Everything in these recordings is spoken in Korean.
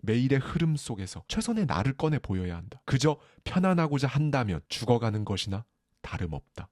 매일의 흐름 속에서 최선의 나를 꺼내 보여야 한다. 그저 편안하고자 한다면 죽어가는 것이나 다름없다.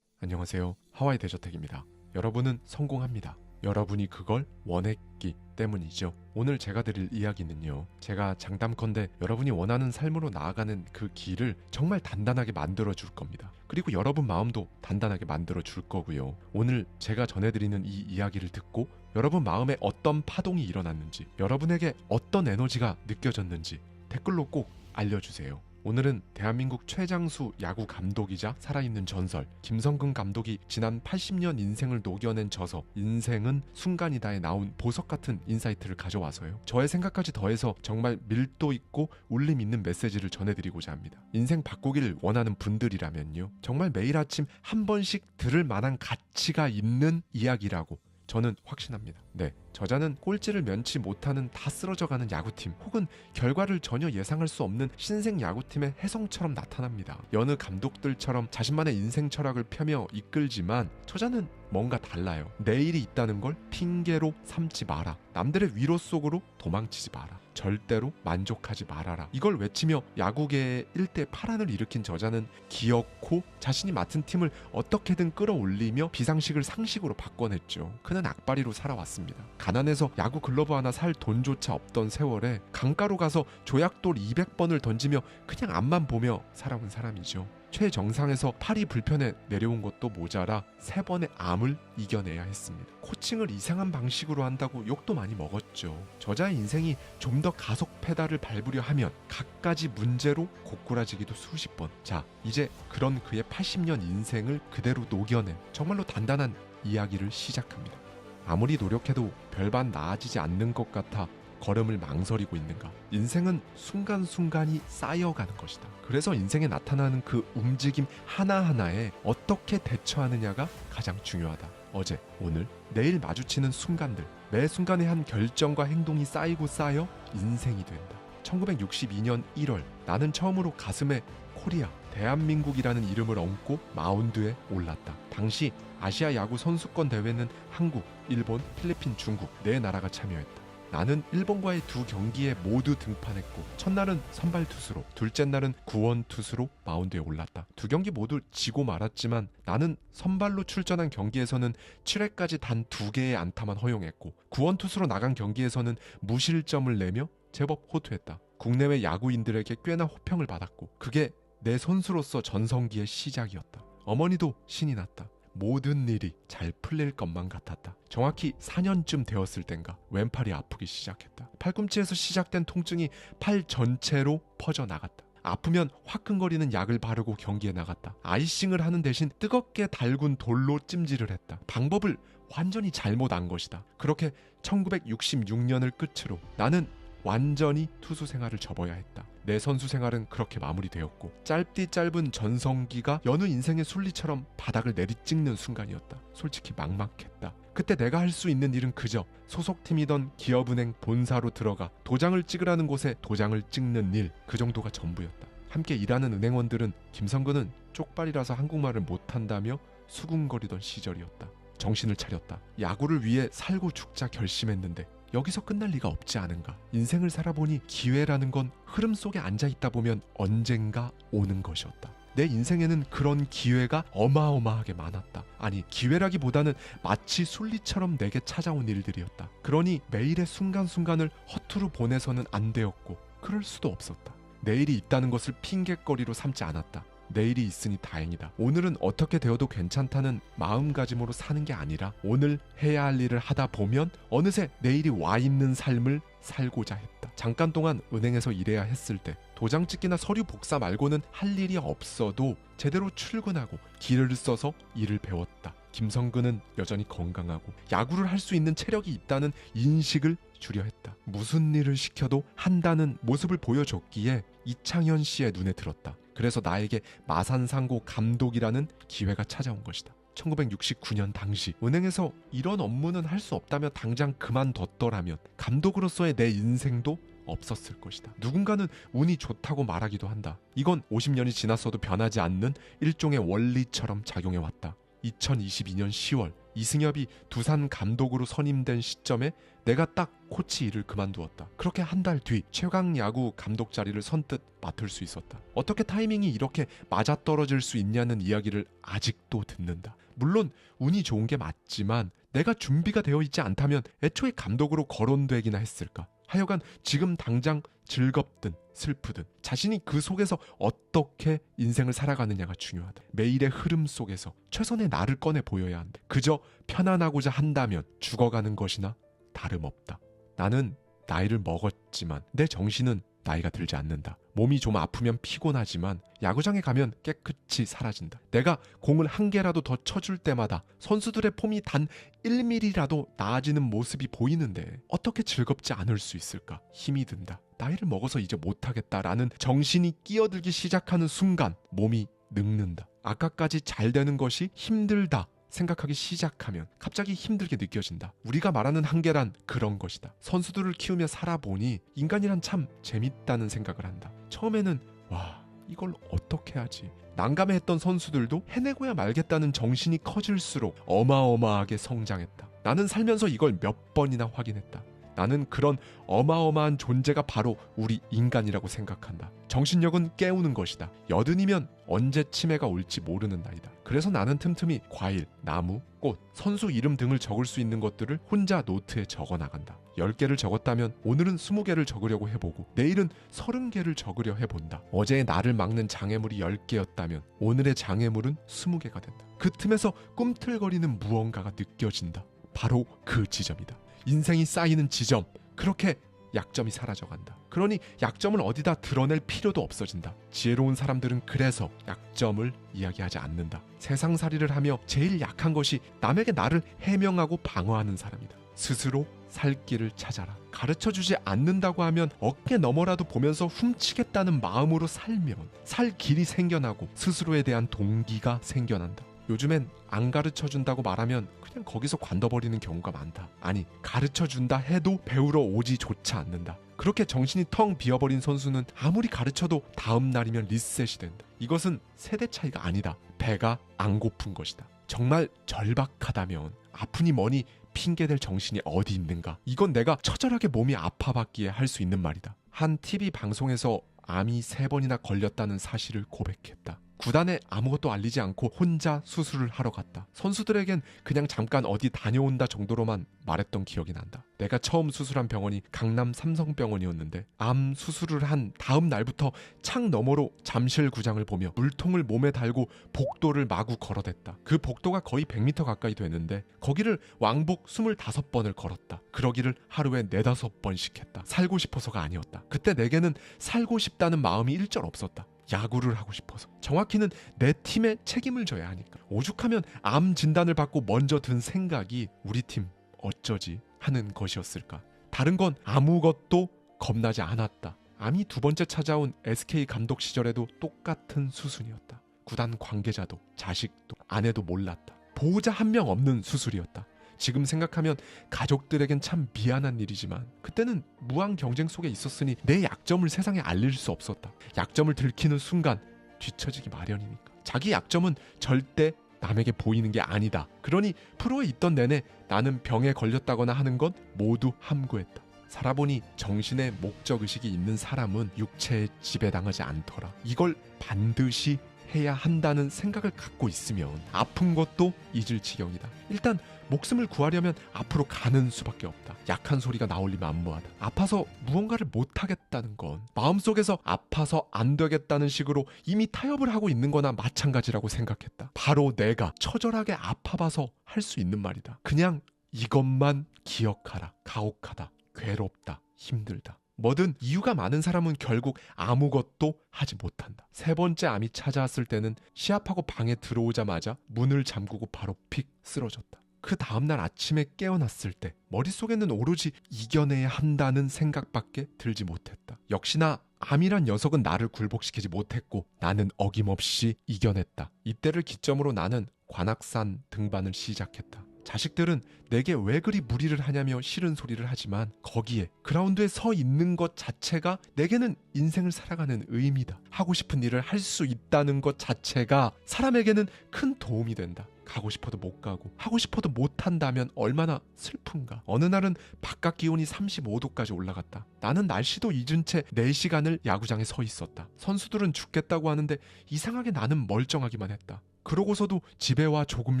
안녕하세요. 하와이 대저택입니다. 여러분은 성공합니다. 여러분이 그걸 원했기 때문이죠. 오늘 제가 드릴 이야기는요, 제가 장담컨대 여러분이 원하는 삶으로 나아가는 그 길을 정말 단단하게 만들어 줄 겁니다. 그리고 여러분 마음도 단단하게 만들어 줄 거고요. 오늘 제가 전해드리는 이 이야기를 듣고 여러분 마음에 어떤 파동이 일어났는지, 여러분에게 어떤 에너지가 느껴졌는지 댓글로 꼭 알려주세요. 오늘은 대한민국 최장수 야구 감독이자 살아있는 전설 김성근 감독이 지난 80년 인생을 녹여낸 저서 인생은 순간이다에 나온 보석같은 인사이트를 가져와서요, 저의 생각까지 더해서 정말 밀도 있고 울림 있는 메시지를 전해드리고자 합니다. 인생 바꾸기를 원하는 분들이라면요, 정말 매일 아침 한 번씩 들을 만한 가치가 있는 이야기라고 저는 확신합니다. 네, 저자는 꼴찌를 면치 못하는 다 쓰러져가는 야구팀, 혹은 결과를 전혀 예상할 수 없는 신생 야구팀의 혜성처럼 나타납니다. 여느 감독들처럼 자신만의 인생 철학을 펴며 이끌지만 저자는 뭔가 달라요. 내일이 있다는 걸 핑계로 삼지 마라. 남들의 위로 속으로 도망치지 마라. 절대로 만족하지 말아라. 이걸 외치며 야구계의 일대 파란을 일으킨 저자는 기어코 자신이 맡은 팀을 어떻게든 끌어올리며 비상식을 상식으로 바꿔냈죠. 그는 악바리로 살아왔습니다. 가난해서 야구 글러브 하나 살 돈조차 없던 세월에 강가로 가서 조약돌 200번을 던지며 그냥 앞만 보며 살아온 사람이죠. 최정상에서 팔이 불편해 내려온 것도 모자라 3번의 암을 이겨내야 했습니다. 코칭을 이상한 방식으로 한다고 욕도 많이 먹었죠. 저자의 인생이 좀 더 가속 페달을 밟으려 하면 갖가지 문제로 고꾸라지기도 수십 번. 자, 이제 그런 그의 80년 인생을 그대로 녹여낸 정말로 단단한 이야기를 시작합니다. 아무리 노력해도 별반 나아지지 않는 것 같아 걸음을 망설이고 있는가? 인생은 순간순간이 쌓여가는 것이다. 그래서 인생에 나타나는 그 움직임 하나하나에 어떻게 대처하느냐가 가장 중요하다. 어제, 오늘, 내일 마주치는 순간들, 매 순간에 한 결정과 행동이 쌓이고 쌓여 인생이 된다. 1962년 1월, 나는 처음으로 가슴에 코리아, 대한민국이라는 이름을 얹고 마운드에 올랐다. 당시 아시아 야구 선수권 대회는 한국, 일본, 필리핀, 중국 4나라가 참여했다. 나는 일본과의 2경기에 모두 등판했고, 첫날은 선발 투수로, 둘째 날은 구원 투수로 마운드에 올랐다. 2경기 모두 지고 말았지만 나는 선발로 출전한 경기에서는 7회까지 단 2개의 안타만 허용했고, 구원 투수로 나간 경기에서는 무실점을 내며 제법 호투했다. 국내외 야구인들에게 꽤나 호평을 받았고, 그게 내 선수로서 전성기의 시작이었다. 어머니도 신이 났다. 모든 일이 잘 풀릴 것만 같았다. 정확히 4년쯤 되었을 땐가 왼팔이 아프기 시작했다. 팔꿈치에서 시작된 통증이 팔 전체로 퍼져나갔다. 아프면 화끈거리는 약을 바르고 경기에 나갔다. 아이싱을 하는 대신 뜨겁게 달군 돌로 찜질을 했다. 방법을 완전히 잘못 안 것이다. 그렇게 1966년을 끝으로 나는 완전히 투수 생활을 접어야 했다. 내 선수 생활은 그렇게 마무리되었고, 짧디 짧은 전성기가 여느 인생의 순리처럼 바닥을 내리찍는 순간이었다. 솔직히 막막했다. 그때 내가 할 수 있는 일은 그저 소속팀이던 기업은행 본사로 들어가 도장을 찍으라는 곳에 도장을 찍는 일, 그 정도가 전부였다. 함께 일하는 은행원들은 김성근은 쪽발이라서 한국말을 못한다며 수군거리던 시절이었다. 정신을 차렸다. 야구를 위해 살고 죽자 결심했는데 여기서 끝날 리가 없지 않은가. 인생을 살아보니 기회라는 건 흐름 속에 앉아있다 보면 언젠가 오는 것이었다. 내 인생에는 그런 기회가 어마어마하게 많았다. 아니, 기회라기보다는 마치 순리처럼 내게 찾아온 일들이었다. 그러니 매일의 순간순간을 허투루 보내서는 안 되었고, 그럴 수도 없었다. 내일이 있다는 것을 핑계거리로 삼지 않았다. 내일이 있으니 다행이다. 오늘은 어떻게 되어도 괜찮다는 마음가짐으로 사는 게 아니라 오늘 해야 할 일을 하다 보면 어느새 내일이 와 있는 삶을 살고자 했다. 잠깐 동안 은행에서 일해야 했을 때 도장 찍기나 서류 복사 말고는 할 일이 없어도 제대로 출근하고 길을 써서 일을 배웠다. 김성근은 여전히 건강하고 야구를 할 수 있는 체력이 있다는 인식을 주려 했다. 무슨 일을 시켜도 한다는 모습을 보여줬기에 이창현 씨의 눈에 들었다. 그래서 나에게 마산상고 감독이라는 기회가 찾아온 것이다. 1969년 당시 은행에서 이런 업무는 할 수 없다며 당장 그만뒀더라면 감독으로서의 내 인생도 없었을 것이다. 누군가는 운이 좋다고 말하기도 한다. 이건 50년이 지났어도 변하지 않는 일종의 원리처럼 작용해왔다. 2022년 10월 이승엽이 두산 감독으로 선임된 시점에 내가 딱 코치 일을 그만두었다. 그렇게 한 달 뒤 최강 야구 감독 자리를 선뜻 맡을 수 있었다. 어떻게 타이밍이 이렇게 맞아떨어질 수 있냐는 이야기를 아직도 듣는다. 물론 운이 좋은 게 맞지만 내가 준비가 되어 있지 않다면 애초에 감독으로 거론되기나 했을까. 하여간 지금 당장 즐겁든 슬프든 자신이 그 속에서 어떻게 인생을 살아가느냐가 중요하다. 매일의 흐름 속에서 최선의 나를 꺼내 보여야 한다. 그저 편안하고자 한다면 죽어가는 것이나 다름없다. 나는 나이를 먹었지만 내 정신은 나이가 들지 않는다. 몸이 좀 아프면 피곤하지만 야구장에 가면 깨끗이 사라진다. 내가 공을 한 개라도 더 쳐줄 때마다 선수들의 폼이 단 1mm라도 나아지는 모습이 보이는데 어떻게 즐겁지 않을 수 있을까? 힘이 든다. 나이를 먹어서 이제 못하겠다라는 정신이 끼어들기 시작하는 순간 몸이 늙는다. 아까까지 잘 되는 것이 힘들다 생각하기 시작하면 갑자기 힘들게 느껴진다. 우리가 말하는 한계란 그런 것이다. 선수들을 키우며 살아보니 인간이란 참 재밌다는 생각을 한다. 처음에는 와, 이걸 어떻게 하지? 난감해했던 선수들도 해내고야 말겠다는 정신이 커질수록 어마어마하게 성장했다. 나는 살면서 이걸 몇 번이나 확인했다. 나는 그런 어마어마한 존재가 바로 우리 인간이라고 생각한다. 정신력은 깨우는 것이다. 80이면 언제 치매가 올지 모르는 나이다. 그래서 나는 틈틈이 과일, 나무, 꽃, 선수 이름 등을 적을 수 있는 것들을 혼자 노트에 적어나간다. 10개를 적었다면 오늘은 20개를 적으려고 해보고 내일은 30개를 적으려 해본다. 어제의 나를 막는 장애물이 10개였다면 오늘의 장애물은 20개가 된다. 그 틈에서 꿈틀거리는 무언가가 느껴진다. 바로 그 지점이다. 인생이 쌓이는 지점, 그렇게 약점이 사라져간다. 그러니 약점을 어디다 드러낼 필요도 없어진다. 지혜로운 사람들은 그래서 약점을 이야기하지 않는다. 세상살이를 하며 제일 약한 것이 남에게 나를 해명하고 방어하는 사람이다. 스스로 살 길을 찾아라. 가르쳐주지 않는다고 하면 어깨 너머라도 보면서 훔치겠다는 마음으로 살면 살 길이 생겨나고 스스로에 대한 동기가 생겨난다. 요즘엔 안 가르쳐준다고 말하면 그냥 거기서 관둬버리는 경우가 많다. 아니, 가르쳐준다 해도 배우러 오지조차 않는다. 그렇게 정신이 텅 비어버린 선수는 아무리 가르쳐도 다음 날이면 리셋이 된다. 이것은 세대 차이가 아니다. 배가 안 고픈 것이다. 정말 절박하다면 아프니 뭐니 핑계댈 정신이 어디 있는가. 이건 내가 처절하게 몸이 아파봤기에 할 수 있는 말이다. 한 TV 방송에서 암이 3번이나 걸렸다는 사실을 고백했다. 구단에 아무것도 알리지 않고 혼자 수술을 하러 갔다. 선수들에겐 그냥 잠깐 어디 다녀온다 정도로만 말했던 기억이 난다. 내가 처음 수술한 병원이 강남 삼성병원이었는데 암 수술을 한 다음 날부터 창 너머로 잠실구장을 보며 물통을 몸에 달고 복도를 마구 걸어댔다. 그 복도가 거의 100m 가까이 되는데 거기를 왕복 25번을 걸었다. 그러기를 하루에 4-5번씩 했다. 살고 싶어서가 아니었다. 그때 내게는 살고 싶다는 마음이 일절 없었다. 야구를 하고 싶어서. 정확히는 내 팀에 책임을 져야 하니까. 오죽하면 암 진단을 받고 먼저 든 생각이 우리 팀 어쩌지 하는 것이었을까. 다른 건 아무것도 겁나지 않았다. 암이 2번째 찾아온 SK 감독 시절에도 똑같은 수순이었다. 구단 관계자도 자식도 아내도 몰랐다. 보호자 한 명 없는 수술이었다. 지금 생각하면 가족들에겐 참 미안한 일이지만 그때는 무한 경쟁 속에 있었으니 내 약점을 세상에 알릴 수 없었다. 약점을 들키는 순간 뒤처지기 마련이니까. 자기 약점은 절대 남에게 보이는 게 아니다. 그러니 프로에 있던 내내 나는 병에 걸렸다거나 하는 건 모두 함구했다. 살아보니 정신의 목적의식이 있는 사람은 육체에 지배당하지 않더라. 이걸 반드시 해야 한다는 생각을 갖고 있으면 아픈 것도 잊을 지경이다. 일단 목숨을 구하려면 앞으로 가는 수밖에 없다. 약한 소리가 나올리면 안무하다. 아파서 무언가를 못하겠다는 건 마음속에서 아파서 안 되겠다는 식으로 이미 타협을 하고 있는 거나 마찬가지라고 생각했다. 바로 내가 처절하게 아파봐서 할 수 있는 말이다. 그냥 이것만 기억하라. 가혹하다. 괴롭다. 힘들다. 뭐든 이유가 많은 사람은 결국 아무것도 하지 못한다. 3번째 암이 찾아왔을 때는 시합하고 방에 들어오자마자 문을 잠그고 바로 픽 쓰러졌다. 그 다음날 아침에 깨어났을 때 머릿속에는 오로지 이겨내야 한다는 생각밖에 들지 못했다. 역시나 암이란 녀석은 나를 굴복시키지 못했고 나는 어김없이 이겨냈다. 이때를 기점으로 나는 관악산 등반을 시작했다. 자식들은 내게 왜 그리 무리를 하냐며 싫은 소리를 하지만 거기에 그라운드에 서 있는 것 자체가 내게는 인생을 살아가는 의미다. 하고 싶은 일을 할 수 있다는 것 자체가 사람에게는 큰 도움이 된다. 가고 싶어도 못 가고 하고 싶어도 못 한다면 얼마나 슬픈가. 어느 날은 바깥 기온이 35도까지 올라갔다. 나는 날씨도 잊은 채 4시간을 야구장에 서 있었다. 선수들은 죽겠다고 하는데 이상하게 나는 멀쩡하기만 했다. 그러고서도 집에 와 조금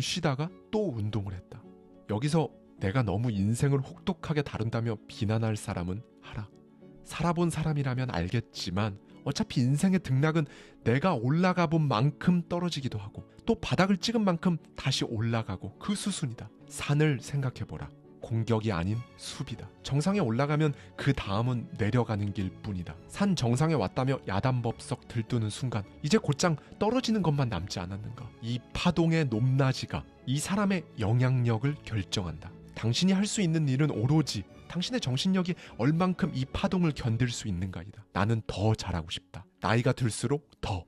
쉬다가 또 운동을 했다. 여기서 내가 너무 인생을 혹독하게 다룬다며 비난할 사람은 하라. 살아본 사람이라면 알겠지만 어차피 인생의 등락은 내가 올라가 본 만큼 떨어지기도 하고 또 바닥을 찍은 만큼 다시 올라가고 그 수순이다. 산을 생각해보라. 공격이 아닌 수비다. 정상에 올라가면 그 다음은 내려가는 길뿐이다. 산 정상에 왔다며 야단법석 들뜨는 순간 이제 곧장 떨어지는 것만 남지 않았는가. 이 파동의 높낮이가 이 사람의 영향력을 결정한다. 당신이 할 수 있는 일은 오로지 당신의 정신력이 얼만큼 이 파동을 견딜 수 있는가이다. 나는 더 잘하고 싶다. 나이가 들수록 더.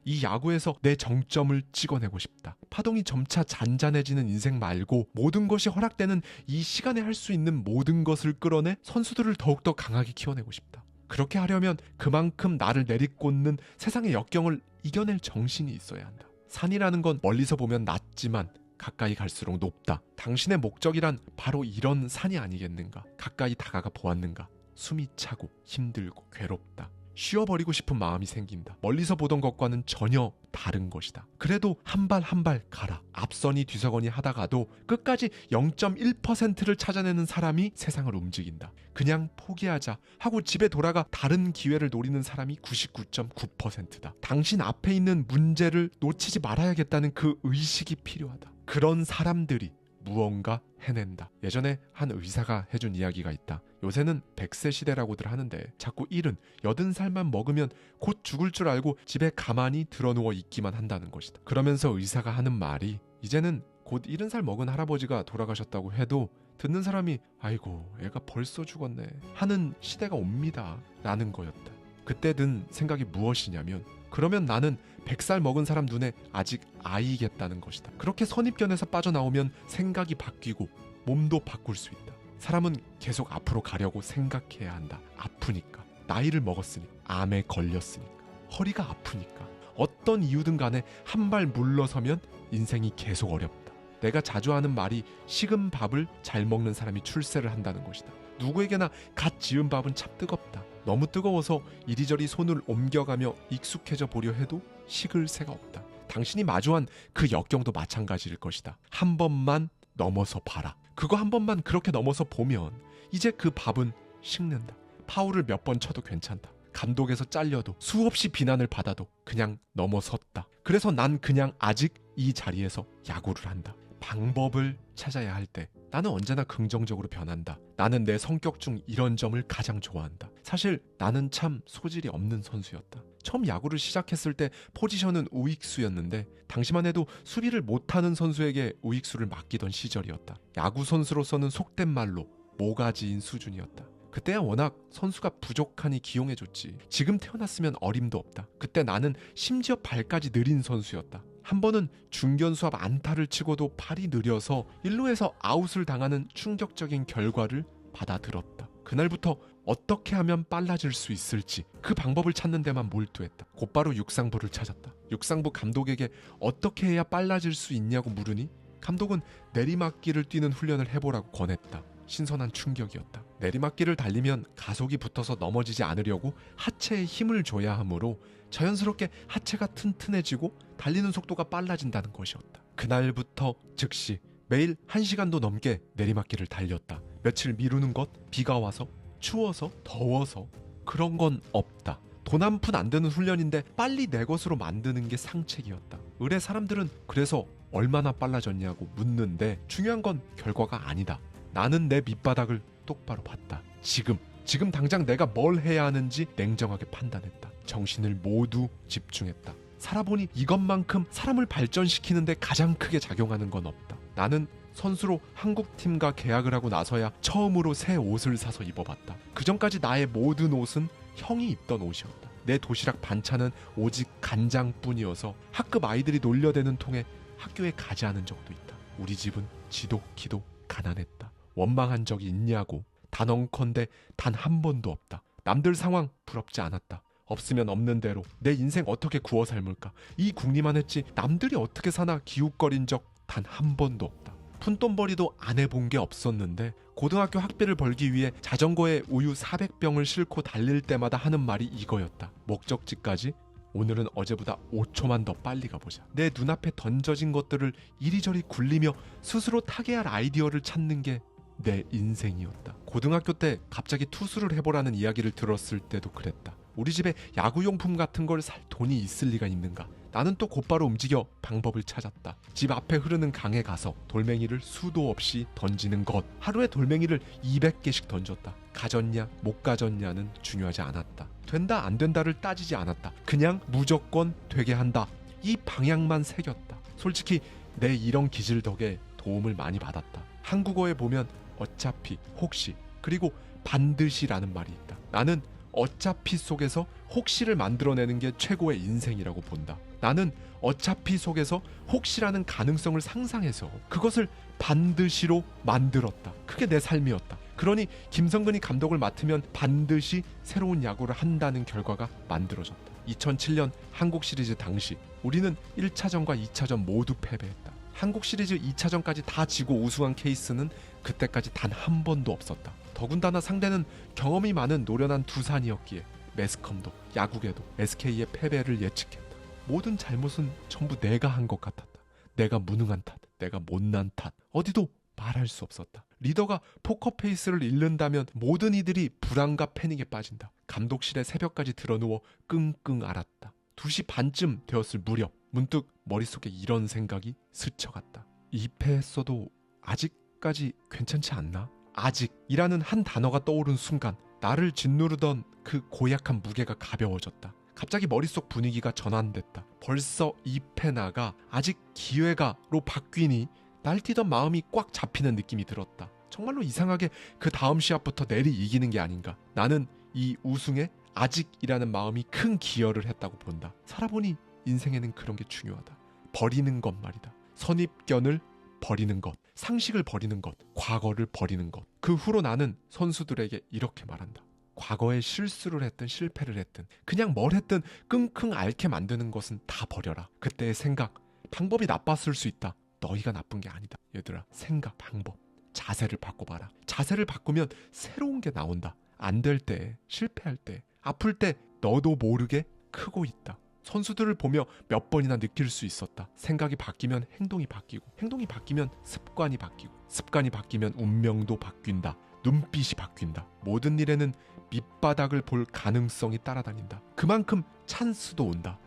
이 야구에서 내 정점을 찍어내고 싶다. 파동이 점차 잔잔해지는 인생 말고 모든 것이 허락되는 이 시간에 할 수 있는 모든 것을 끌어내 선수들을 더욱더 강하게 키워내고 싶다. 그렇게 하려면 그만큼 나를 내리꽂는 세상의 역경을 이겨낼 정신이 있어야 한다. 산이라는 건 멀리서 보면 낮지만 가까이 갈수록 높다. 당신의 목적이란 바로 이런 산이 아니겠는가. 가까이 다가가 보았는가. 숨이 차고 힘들고 괴롭다. 쉬어버리고 싶은 마음이 생긴다. 멀리서 보던 것과는 전혀 다른 것이다. 그래도 한 발 한 발 가라. 앞서니 뒤서거니 하다가도 끝까지 0.1%를 찾아내는 사람이 세상을 움직인다. 그냥 포기하자 하고 집에 돌아가 다른 기회를 노리는 사람이 99.9%다. 당신 앞에 있는 문제를 놓치지 말아야겠다는 그 의식이 필요하다. 그런 사람들이 무언가 해낸다. 예전에 한 의사가 해준 이야기가 있다. 요새는 100세 시대라고들 하는데 자꾸 80살만 먹으면 곧 죽을 줄 알고 집에 가만히 드러누워 있기만 한다는 것이다. 그러면서 의사가 하는 말이 이제는 곧 70살 먹은 할아버지가 돌아가셨다고 해도 듣는 사람이 아이고 애가 벌써 죽었네 하는 시대가 옵니다 라는 거였다. 그때 든 생각이 무엇이냐면 그러면 나는 100살 먹은 사람 눈에 아직 아이겠다는 것이다. 그렇게 선입견에서 빠져나오면 생각이 바뀌고 몸도 바꿀 수 있다. 사람은 계속 앞으로 가려고 생각해야 한다. 아프니까. 나이를 먹었으니까. 암에 걸렸으니까. 허리가 아프니까. 어떤 이유든 간에 한 발 물러서면 인생이 계속 어렵다. 내가 자주 하는 말이 식은 밥을 잘 먹는 사람이 출세를 한다는 것이다. 누구에게나 갓 지은 밥은 참 뜨겁다. 너무 뜨거워서 이리저리 손을 옮겨가며 익숙해져 보려 해도 식을 새가 없다. 당신이 마주한 그 역경도 마찬가지일 것이다. 한 번만 넘어서 봐라. 그거 한 번만 그렇게 넘어서 보면 이제 그 밥은 식는다. 파울을 몇 번 쳐도 괜찮다. 감독에서 잘려도 수없이 비난을 받아도 그냥 넘어섰다. 그래서 난 그냥 아직 이 자리에서 야구를 한다. 방법을 찾아야 할 때 나는 언제나 긍정적으로 변한다. 나는 내 성격 중 이런 점을 가장 좋아한다. 사실 나는 참 소질이 없는 선수였다. 처음 야구를 시작했을 때 포지션은 우익수였는데 당시만 해도 수비를 못하는 선수에게 우익수를 맡기던 시절이었다. 야구 선수로서는 속된 말로 모가지인 수준이었다. 그때야 워낙 선수가 부족하니 기용해줬지. 지금 태어났으면 어림도 없다. 그때 나는 심지어 발까지 느린 선수였다. 한 번은 중견수 앞 안타를 치고도 팔이 느려서 1루에서 아웃을 당하는 충격적인 결과를 받아들었다. 그날부터 어떻게 하면 빨라질 수 있을지 그 방법을 찾는 데만 몰두했다. 곧바로 육상부를 찾았다. 육상부 감독에게 어떻게 해야 빨라질 수 있냐고 물으니 감독은 내리막길을 뛰는 훈련을 해보라고 권했다. 신선한 충격이었다. 내리막길을 달리면 가속이 붙어서 넘어지지 않으려고 하체에 힘을 줘야 하므로 자연스럽게 하체가 튼튼해지고 달리는 속도가 빨라진다는 것이었다. 그날부터 즉시 매일 1시간도 넘게 내리막길을 달렸다. 며칠 미루는 것, 비가 와서, 추워서, 더워서 그런 건 없다. 돈 한 푼 안 드는 훈련인데 빨리 내 것으로 만드는 게 상책이었다. 의뢰 사람들은 그래서 얼마나 빨라졌냐고 묻는데 중요한 건 결과가 아니다. 나는 내 밑바닥을 똑바로 봤다. 지금 당장 내가 뭘 해야 하는지 냉정하게 판단했다. 정신을 모두 집중했다. 살아보니 이것만큼 사람을 발전시키는데 가장 크게 작용하는 건 없다. 나는 선수로 한국팀과 계약을 하고 나서야 처음으로 새 옷을 사서 입어봤다. 그전까지 나의 모든 옷은 형이 입던 옷이었다. 내 도시락 반찬은 오직 간장뿐이어서 학급 아이들이 놀려대는 통에 학교에 가지 않은 적도 있다. 우리 집은 지독히도 가난했다. 원망한 적이 있냐고. 단언컨대 단 한 번도 없다. 남들 상황 부럽지 않았다. 없으면 없는 대로 내 인생 어떻게 구워 삶을까, 이 궁리만 했지 남들이 어떻게 사나 기웃거린 적 단 한 번도 없다. 푼돈벌이도 안 해본 게 없었는데 고등학교 학비를 벌기 위해 자전거에 우유 400병을 싣고 달릴 때마다 하는 말이 이거였다. 목적지까지 오늘은 어제보다 5초만 더 빨리 가보자. 내 눈앞에 던져진 것들을 이리저리 굴리며 스스로 타게 할 아이디어를 찾는 게 내 인생이었다. 고등학교 때 갑자기 투수를 해보라는 이야기를 들었을 때도 그랬다. 우리 집에 야구용품 같은 걸 살 돈이 있을 리가 있는가. 나는 또 곧바로 움직여 방법을 찾았다. 집 앞에 흐르는 강에 가서 돌멩이를 수도 없이 던지는 것. 하루에 돌멩이를 200개씩 던졌다. 가졌냐 못 가졌냐는 중요하지 않았다. 된다 안 된다를 따지지 않았다. 그냥 무조건 되게 한다. 이 방향만 새겼다. 솔직히 내 이런 기질 덕에 도움을 많이 받았다. 한국어에 보면 어차피, 혹시, 그리고 반드시라는 말이 있다. 나는 어차피 속에서 혹시를 만들어내는 게 최고의 인생이라고 본다. 나는 어차피 속에서 혹시라는 가능성을 상상해서 그것을 반드시로 만들었다. 그게 내 삶이었다. 그러니 김성근이 감독을 맡으면 반드시 새로운 야구를 한다는 결과가 만들어졌다. 2007년 한국 시리즈 당시 우리는 1차전과 2차전 모두 패배했다. 한국 시리즈 2차전까지 다 지고 우승한 케이스는 그때까지 단 한 번도 없었다. 더군다나 상대는 경험이 많은 노련한 두산이었기에 매스컴도 야구계도 SK의 패배를 예측했다. 모든 잘못은 전부 내가 한 것 같았다. 내가 무능한 탓, 내가 못난 탓, 어디도 말할 수 없었다. 리더가 포커페이스를 잃는다면 모든 이들이 불안과 패닉에 빠진다. 감독실에 새벽까지 드러누워 끙끙 앓았다. 2시 반쯤 되었을 무렵 문득 머릿속에 이런 생각이 스쳐갔다. 2패했어도 아직까지 괜찮지 않나? 아직이라는 한 단어가 떠오른 순간 나를 짓누르던 그 고약한 무게가 가벼워졌다. 갑자기 머릿속 분위기가 전환됐다. 벌써 2패나가 아직 기회가로 바뀌니 날뛰던 마음이 꽉 잡히는 느낌이 들었다. 정말로 이상하게 그 다음 시합부터 내리 이기는 게 아닌가. 나는 이 우승에 아직이라는 마음이 큰 기여를 했다고 본다. 살아보니 인생에는 그런 게 중요하다. 버리는 것 말이다. 선입견을 버리는 것, 상식을 버리는 것, 과거를 버리는 것. 그 후로 나는 선수들에게 이렇게 말한다. 과거에 실수를 했든 실패를 했든 그냥 뭘 했든 끙끙 앓게 만드는 것은 다 버려라. 그때의 생각, 방법이 나빴을 수 있다. 너희가 나쁜 게 아니다. 얘들아, 생각, 방법, 자세를 바꿔봐라. 자세를 바꾸면 새로운 게 나온다. 안 될 때, 실패할 때, 아플 때 너도 모르게 크고 있다. 선수들을 보며 몇 번이나 느낄 수 있었다. 생각이 바뀌면 행동이 바뀌고, 행동이 바뀌면 습관이 바뀌고, 습관이 바뀌면 운명도 바뀐다. 눈빛이 바뀐다. 모든 일에는 밑바닥을 볼 가능성이 따라다닌다. 그만큼 찬스도 온다.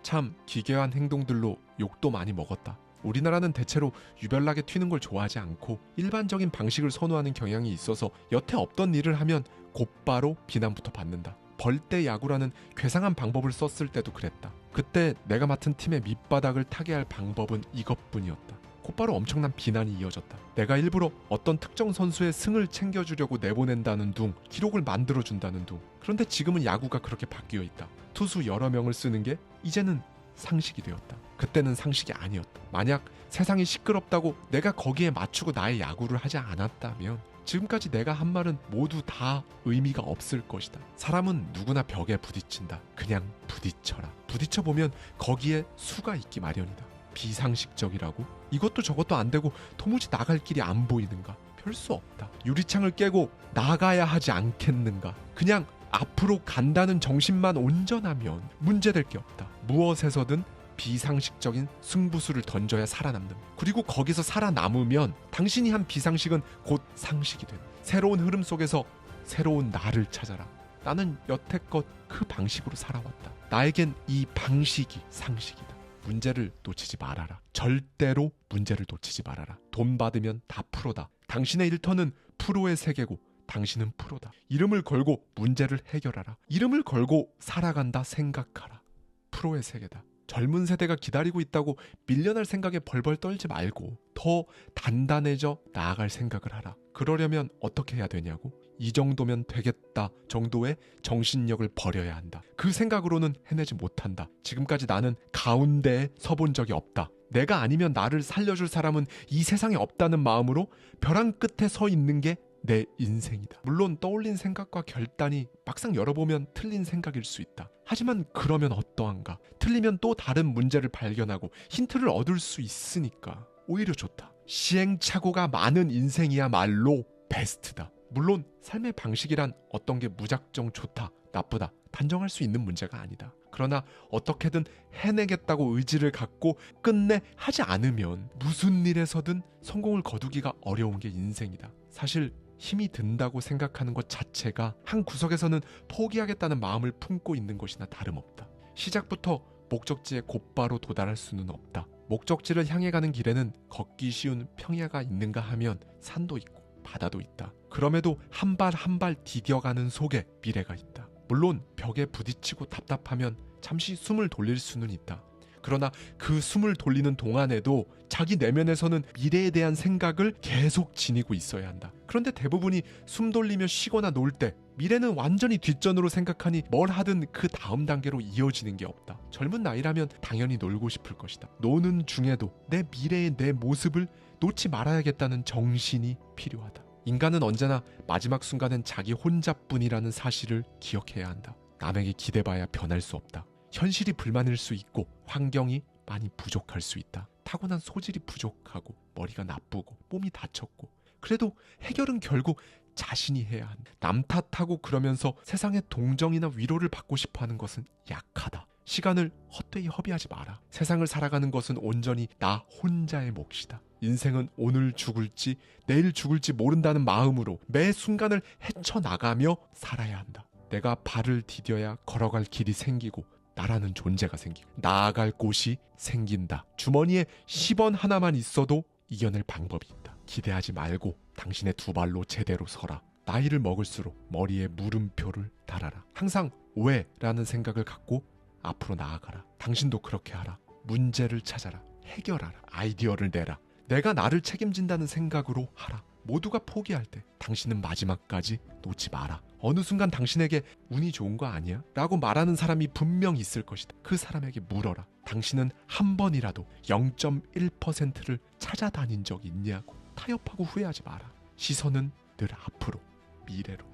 참 기괴한 행동들로 욕도 많이 먹었다. 우리나라는 대체로 유별나게 튀는 걸 좋아하지 않고 일반적인 방식을 선호하는 경향이 있어서 여태 없던 일을 하면 곧바로 비난부터 받는다. 벌떼 야구라는 괴상한 방법을 썼을 때도 그랬다. 그때 내가 맡은 팀의 밑바닥을 타게 할 방법은 이것뿐이었다. 곧바로 엄청난 비난이 이어졌다. 내가 일부러 어떤 특정 선수의 승을 챙겨주려고 내보낸다는 둥, 기록을 만들어준다는 둥. 그런데 지금은 야구가 그렇게 바뀌어 있다. 투수 여러 명을 쓰는 게 이제는 상식이 되었다. 그때는 상식이 아니었다. 만약 세상이 시끄럽다고 내가 거기에 맞추고 나의 야구를 하지 않았다면 지금까지 내가 한 말은 모두 다 의미가 없을 것이다. 사람은 누구나 벽에 부딪힌다. 그냥 부딪혀라. 부딪혀보면 거기에 수가 있기 마련이다. 비상식적이라고? 이것도 저것도 안 되고 도무지 나갈 길이 안 보이는가? 별 수 없다. 유리창을 깨고 나가야 하지 않겠는가? 그냥 앞으로 간다는 정신만 온전하면 문제될 게 없다. 무엇에서든 비상식적인 승부수를 던져야 살아남는. 그리고 거기서 살아남으면 당신이 한 비상식은 곧 상식이 된다. 새로운 흐름 속에서 새로운 나를 찾아라. 나는 여태껏 그 방식으로 살아왔다. 나에겐 이 방식이 상식이다. 문제를 놓치지 말아라. 절대로 문제를 놓치지 말아라. 돈 받으면 다 프로다. 당신의 일터는 프로의 세계고 당신은 프로다. 이름을 걸고 문제를 해결하라. 이름을 걸고 살아간다 생각하라. 프로의 세계다. 젊은 세대가 기다리고 있다고 밀려날 생각에 벌벌 떨지 말고 더 단단해져 나아갈 생각을 하라. 그러려면 어떻게 해야 되냐고? 이 정도면 되겠다 정도의 정신력을 버려야 한다. 그 생각으로는 해내지 못한다. 지금까지 나는 가운데에 서본 적이 없다. 내가 아니면 나를 살려줄 사람은 이 세상에 없다는 마음으로 벼랑 끝에 서 있는 게 내 인생이다. 물론 떠올린 생각과 결단이 막상 열어보면 틀린 생각일 수 있다. 하지만 그러면 어떠한가? 틀리면 또 다른 문제를 발견하고 힌트를 얻을 수 있으니까 오히려 좋다. 시행착오가 많은 인생이야말로 베스트다. 물론 삶의 방식이란 어떤 게 무작정 좋다, 나쁘다 단정할 수 있는 문제가 아니다. 그러나 어떻게든 해내겠다고 의지를 갖고 끝내 하지 않으면 무슨 일에서든 성공을 거두기가 어려운 게 인생이다. 사실 힘이 든다고 생각하는 것 자체가 한 구석에서는 포기하겠다는 마음을 품고 있는 것이나 다름없다. 시작부터 목적지에 곧바로 도달할 수는 없다. 목적지를 향해 가는 길에는 걷기 쉬운 평야가 있는가 하면 산도 있고 바다도 있다. 그럼에도 한 발 한 발 디뎌가는 속에 미래가 있다. 물론 벽에 부딪히고 답답하면 잠시 숨을 돌릴 수는 있다. 그러나 그 숨을 돌리는 동안에도 자기 내면에서는 미래에 대한 생각을 계속 지니고 있어야 한다. 그런데 대부분이 숨 돌리며 쉬거나 놀 때 미래는 완전히 뒷전으로 생각하니 뭘 하든 그 다음 단계로 이어지는 게 없다. 젊은 나이라면 당연히 놀고 싶을 것이다. 노는 중에도 내 미래의 내 모습을 놓지 말아야겠다는 정신이 필요하다. 인간은 언제나 마지막 순간엔 자기 혼자뿐이라는 사실을 기억해야 한다. 남에게 기대봐야 변할 수 없다. 현실이 불만일 수 있고 환경이 많이 부족할 수 있다. 타고난 소질이 부족하고 머리가 나쁘고 몸이 다쳤고 그래도 해결은 결국 자신이 해야 한다. 남 탓하고 그러면서 세상의 동정이나 위로를 받고 싶어하는 것은 약하다. 시간을 헛되이 허비하지 마라. 세상을 살아가는 것은 온전히 나 혼자의 몫이다. 인생은 오늘 죽을지 내일 죽을지 모른다는 마음으로 매 순간을 헤쳐나가며 살아야 한다. 내가 발을 디뎌야 걸어갈 길이 생기고 나라는 존재가 생기고 나아갈 곳이 생긴다. 주머니에 10원 하나만 있어도 이겨낼 방법이 있다. 기대하지 말고 당신의 두 발로 제대로 서라. 나이를 먹을수록 머리에 물음표를 달아라. 항상 왜? 라는 생각을 갖고 앞으로 나아가라. 당신도 그렇게 하라. 문제를 찾아라. 해결하라. 아이디어를 내라. 내가 나를 책임진다는 생각으로 하라. 모두가 포기할 때 당신은 마지막까지 놓지 마라. 어느 순간 당신에게 운이 좋은 거 아니야? 라고 말하는 사람이 분명 있을 것이다. 그 사람에게 물어라. 당신은 한 번이라도 0.1%를 찾아다닌 적 있냐고. 타협하고 후회하지 마라. 시선은 늘 앞으로, 미래로.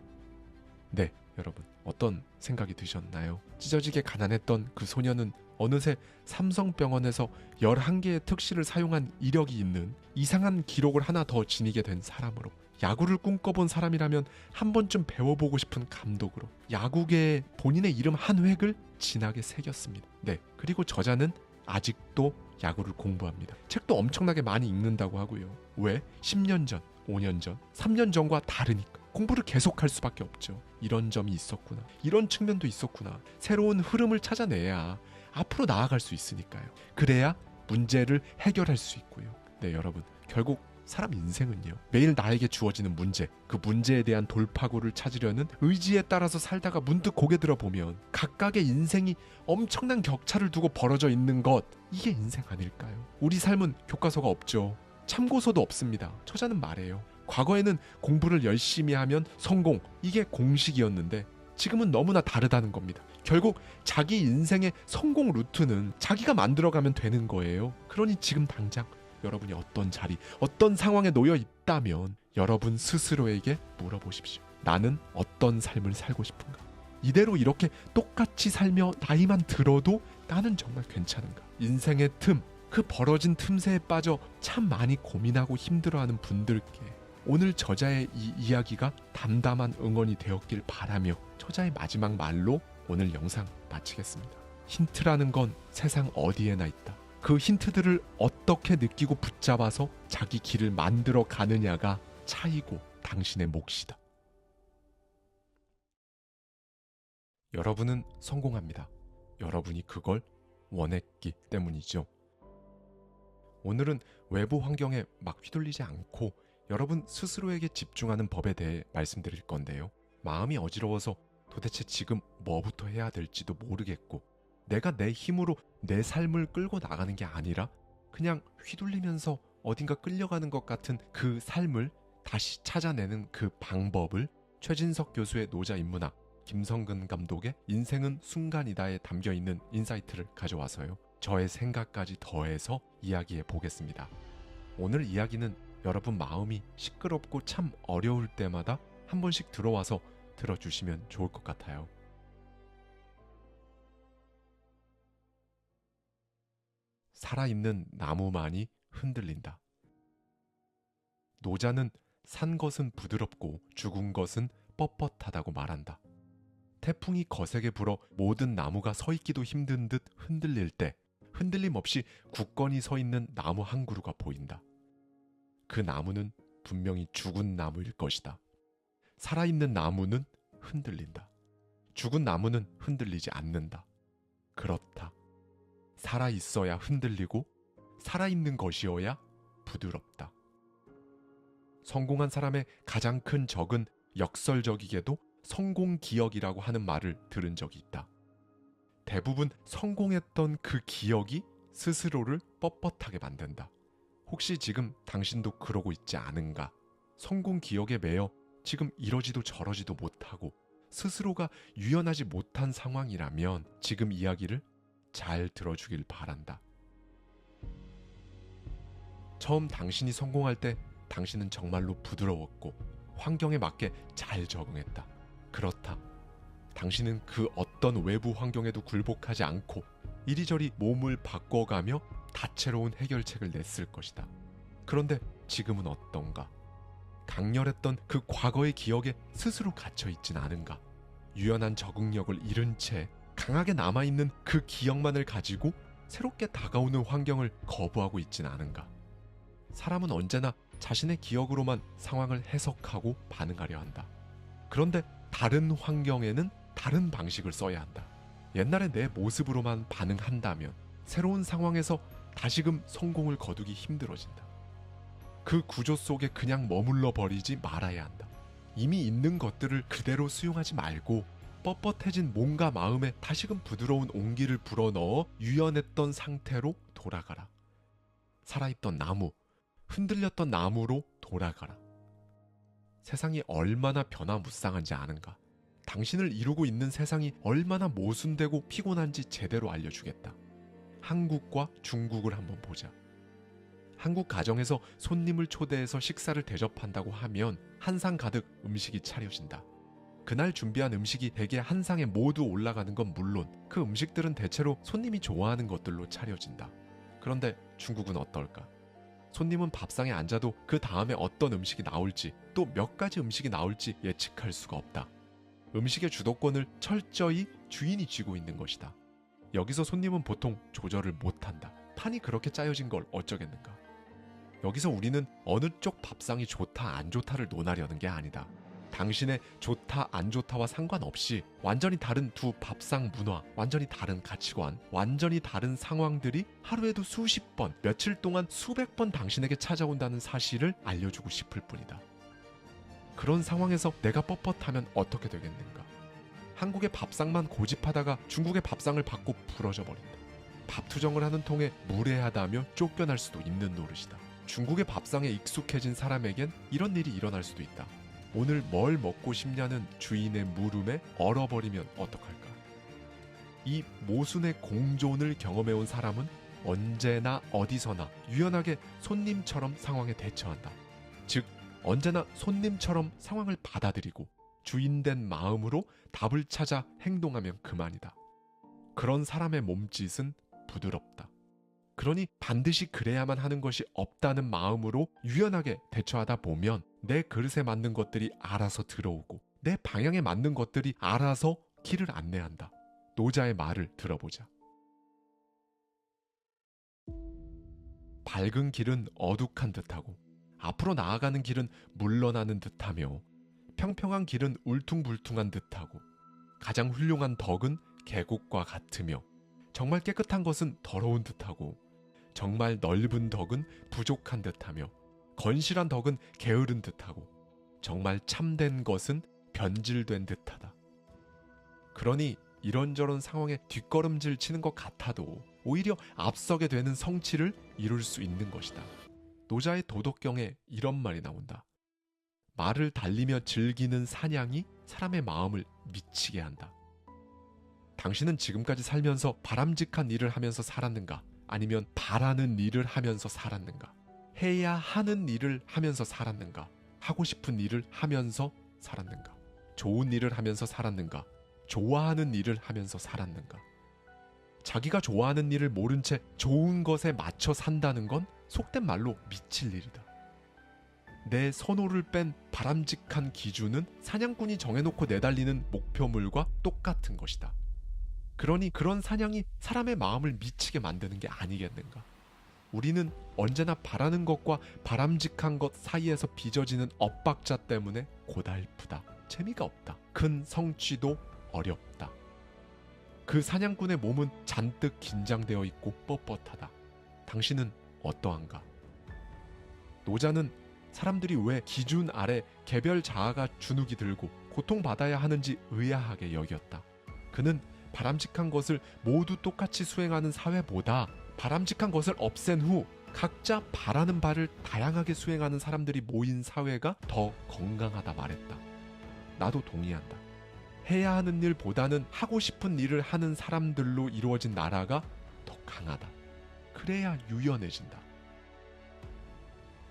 네, 여러분 어떤 생각이 드셨나요? 찢어지게 가난했던 그 소녀는 어느새 삼성병원에서 11개의 특실을 사용한 이력이 있는 이상한 기록을 하나 더 지니게 된 사람으로, 야구를 꿈꿔본 사람이라면 한 번쯤 배워보고 싶은 감독으로 야구계에 본인의 이름 한 획을 진하게 새겼습니다. 네, 그리고 저자는 아직도 야구를 공부합니다. 책도 엄청나게 많이 읽는다고 하고요. 왜? 10년 전, 5년 전, 3년 전과 다르니까. 공부를 계속할 수밖에 없죠. 이런 점이 있었구나. 이런 측면도 있었구나. 새로운 흐름을 찾아내야 앞으로 나아갈 수 있으니까요. 그래야 문제를 해결할 수 있고요. 네, 여러분. 결국 사람 인생은요. 매일 나에게 주어지는 문제, 그 문제에 대한 돌파구를 찾으려는 의지에 따라서 살다가 문득 고개 들어보면 각각의 인생이 엄청난 격차를 두고 벌어져 있는 것, 이게 인생 아닐까요? 우리 삶은 교과서가 없죠. 참고서도 없습니다. 저자는 말해요. 과거에는 공부를 열심히 하면 성공, 이게 공식이었는데 지금은 너무나 다르다는 겁니다. 결국 자기 인생의 성공 루트는 자기가 만들어가면 되는 거예요. 그러니 지금 당장 여러분이 어떤 자리, 어떤 상황에 놓여 있다면 여러분 스스로에게 물어보십시오. 나는 어떤 삶을 살고 싶은가? 이대로 이렇게 똑같이 살며 나이만 들어도 나는 정말 괜찮은가? 인생의 틈, 그 벌어진 틈새에 빠져 참 많이 고민하고 힘들어하는 분들께 오늘 저자의 이 이야기가 담담한 응원이 되었길 바라며 저자의 마지막 말로 오늘 영상 마치겠습니다. 힌트라는 건 세상 어디에나 있다. 그 힌트들을 어떻게 느끼고 붙잡아서 자기 길을 만들어 가느냐가 차이고 당신의 몫이다. 여러분은 성공합니다. 여러분이 그걸 원했기 때문이죠. 오늘은 외부 환경에 막 휘둘리지 않고 여러분 스스로에게 집중하는 법에 대해 말씀드릴 건데요. 마음이 어지러워서 도대체 지금 뭐부터 해야 될지도 모르겠고 내가 내 힘으로 내 삶을 끌고 나가는 게 아니라 그냥 휘둘리면서 어딘가 끌려가는 것 같은 그 삶을 다시 찾아내는 그 방법을 최진석 교수의 노자인문학, 김성근 감독의 인생은 순간이다에 담겨있는 인사이트를 가져와서요. 저의 생각까지 더해서 이야기해 보겠습니다. 오늘 이야기는 여러분 마음이 시끄럽고 참 어려울 때마다 한 번씩 들어와서 들어주시면 좋을 것 같아요. 살아있는 나무만이 흔들린다. 노자는 산 것은 부드럽고 죽은 것은 뻣뻣하다고 말한다. 태풍이 거세게 불어 모든 나무가 서 있기도 힘든 듯 흔들릴 때 흔들림 없이 굳건히 서 있는 나무 한 그루가 보인다. 그 나무는 분명히 죽은 나무일 것이다. 살아있는 나무는 흔들린다. 죽은 나무는 흔들리지 않는다. 그렇다. 살아있어야 흔들리고 살아있는 것이어야 부드럽다. 성공한 사람의 가장 큰 적은 역설적이게도 성공기억이라고 하는 말을 들은 적이 있다. 대부분 성공했던 그 기억이 스스로를 뻣뻣하게 만든다. 혹시 지금 당신도 그러고 있지 않은가? 성공 기억에 매여 지금 이러지도 저러지도 못하고 스스로가 유연하지 못한 상황이라면 지금 이야기를 잘 들어주길 바란다. 처음 당신이 성공할 때 당신은 정말로 부드러웠고 환경에 맞게 잘 적응했다. 그렇다. 당신은 그 어떤 외부 환경에도 굴복하지 않고 이리저리 몸을 바꿔가며 다채로운 해결책을 냈을 것이다. 그런데 지금은 어떤가? 강렬했던 그 과거의 기억에 스스로 갇혀있진 않은가? 유연한 적응력을 잃은 채 강하게 남아있는 그 기억만을 가지고 새롭게 다가오는 환경을 거부하고 있진 않은가? 사람은 언제나 자신의 기억으로만 상황을 해석하고 반응하려 한다. 그런데 다른 환경에는 다른 방식을 써야 한다. 옛날에 내 모습으로만 반응한다면 새로운 상황에서 다시금 성공을 거두기 힘들어진다. 그 구조 속에 그냥 머물러 버리지 말아야 한다. 이미 있는 것들을 그대로 수용하지 말고 뻣뻣해진 몸과 마음에 다시금 부드러운 온기를 불어넣어 유연했던 상태로 돌아가라. 살아있던 나무, 흔들렸던 나무로 돌아가라. 세상이 얼마나 변화무쌍한지 아는가? 당신을 이루고 있는 세상이 얼마나 모순되고 피곤한지 제대로 알려주겠다. 한국과 중국을 한번 보자. 한국 가정에서 손님을 초대해서 식사를 대접한다고 하면 한 상 가득 음식이 차려진다. 그날 준비한 음식이 대개 한 상에 모두 올라가는 건 물론 그 음식들은 대체로 손님이 좋아하는 것들로 차려진다. 그런데 중국은 어떨까? 손님은 밥상에 앉아도 그 다음에 어떤 음식이 나올지 또 몇 가지 음식이 나올지 예측할 수가 없다. 음식의 주도권을 철저히 주인이 쥐고 있는 것이다. 여기서 손님은 보통 조절을 못한다. 판이 그렇게 짜여진 걸 어쩌겠는가. 여기서 우리는 어느 쪽 밥상이 좋다 안 좋다를 논하려는 게 아니다. 당신의 좋다 안 좋다와 상관없이 완전히 다른 두 밥상 문화, 완전히 다른 가치관, 완전히 다른 상황들이 하루에도 수십 번, 며칠 동안 수백 번 당신에게 찾아온다는 사실을 알려주고 싶을 뿐이다. 그런 상황에서 내가 뻣뻣하면 어떻게 되겠는가? 한국의 밥상만 고집하다가 중국의 밥상을 받고 부러져 버린다. 밥투정을 하는 통에 무례하다며 쫓겨날 수도 있는 노릇이다. 중국의 밥상에 익숙해진 사람에겐 이런 일이 일어날 수도 있다. 오늘 뭘 먹고 싶냐는 주인의 물음에 얼어버리면 어떡할까? 이 모순의 공존을 경험해온 사람은 언제나 어디서나 유연하게 손님처럼 상황에 대처한다. 즉 언제나 손님처럼 상황을 받아들이고 주인된 마음으로 답을 찾아 행동하면 그만이다. 그런 사람의 몸짓은 부드럽다. 그러니 반드시 그래야만 하는 것이 없다는 마음으로 유연하게 대처하다 보면 내 그릇에 맞는 것들이 알아서 들어오고 내 방향에 맞는 것들이 알아서 길을 안내한다. 노자의 말을 들어보자. 밝은 길은 어둑한 듯하고 앞으로 나아가는 길은 물러나는 듯하며 평평한 길은 울퉁불퉁한 듯하고 가장 훌륭한 덕은 계곡과 같으며 정말 깨끗한 것은 더러운 듯하고 정말 넓은 덕은 부족한 듯하며 건실한 덕은 게으른 듯하고 정말 참된 것은 변질된 듯하다. 그러니 이런저런 상황에 뒷걸음질 치는 것 같아도 오히려 앞서게 되는 성취를 이룰 수 있는 것이다. 노자의 도덕경에 이런 말이 나온다. 말을 달리며 즐기는 사냥이 사람의 마음을 미치게 한다. 당신은 지금까지 살면서 바람직한 일을 하면서 살았는가? 아니면 바라는 일을 하면서 살았는가? 해야 하는 일을 하면서 살았는가? 하고 싶은 일을 하면서 살았는가? 좋은 일을 하면서 살았는가? 좋아하는 일을 하면서 살았는가? 자기가 좋아하는 일을 모른 채 좋은 것에 맞춰 산다는 건 속된 말로 미칠 일이다. 내 선호를 뺀 바람직한 기준은 사냥꾼이 정해놓고 내달리는 목표물과 똑같은 것이다. 그러니 그런 사냥이 사람의 마음을 미치게 만드는 게 아니겠는가? 우리는 언제나 바라는 것과 바람직한 것 사이에서 빚어지는 엇박자 때문에 고달프다. 재미가 없다. 큰 성취도 어렵다. 그 사냥꾼의 몸은 잔뜩 긴장되어 있고 뻣뻣하다. 당신은 어떠한가? 노자는 사람들이 왜 기준 아래 개별 자아가 주눅이 들고 고통받아야 하는지 의아하게 여겼다. 그는 바람직한 것을 모두 똑같이 수행하는 사회보다 바람직한 것을 없앤 후 각자 바라는 바를 다양하게 수행하는 사람들이 모인 사회가 더 건강하다 말했다. 나도 동의한다. 해야 하는 일보다는 하고 싶은 일을 하는 사람들로 이루어진 나라가 더 강하다. 그래야 유연해진다.